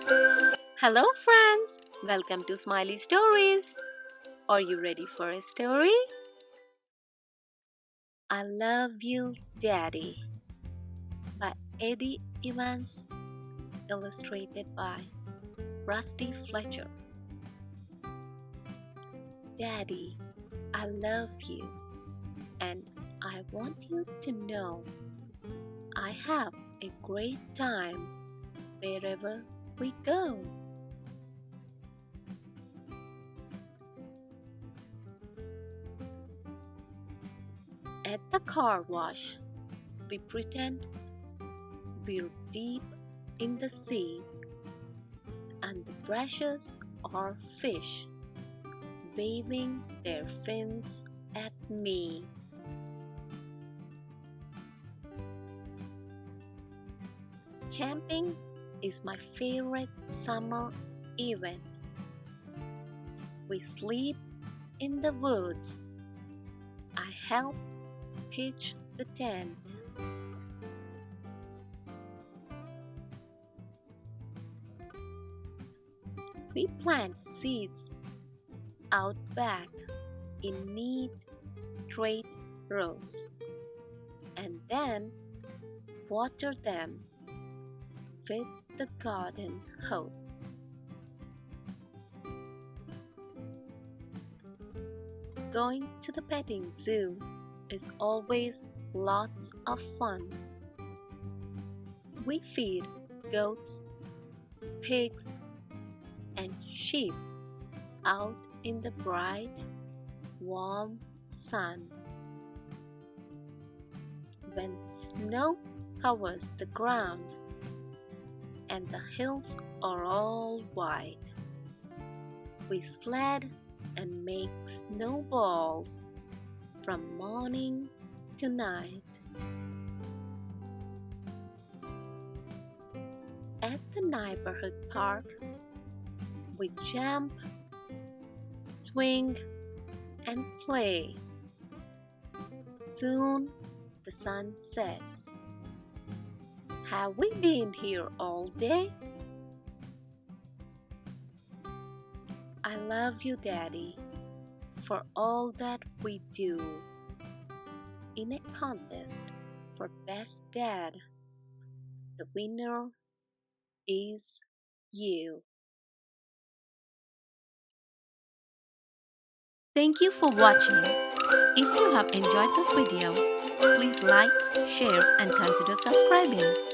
Hello, friends! Welcome to Smiley Stories. Are you ready for a story? I Love You, Daddy by Eddie Evans, illustrated by Rusty Fletcher. Daddy, I love you, and I want you to know I have a great time wherever we go. At the car wash, we pretend we're deep in the sea, and the brushes are fish waving their fins at me. Camping is my favorite summer event. We sleep in the woods. I help pitch the tent. We plant seeds out back in neat, straight rows and then water them with the garden hose. Going to the petting zoo is always lots of fun. We feed goats, pigs, and sheep out in the bright, warm sun. When snow covers the ground and the hills are all white, we sled and make snowballs from morning to night. At the neighborhood park, we jump, swing, and play. Soon the sun sets. Have we been here all day? I love you, Daddy, for all that we do. In a contest for Best Dad, the winner is you. Thank you for watching. If you have enjoyed this video, please like, share, and consider subscribing.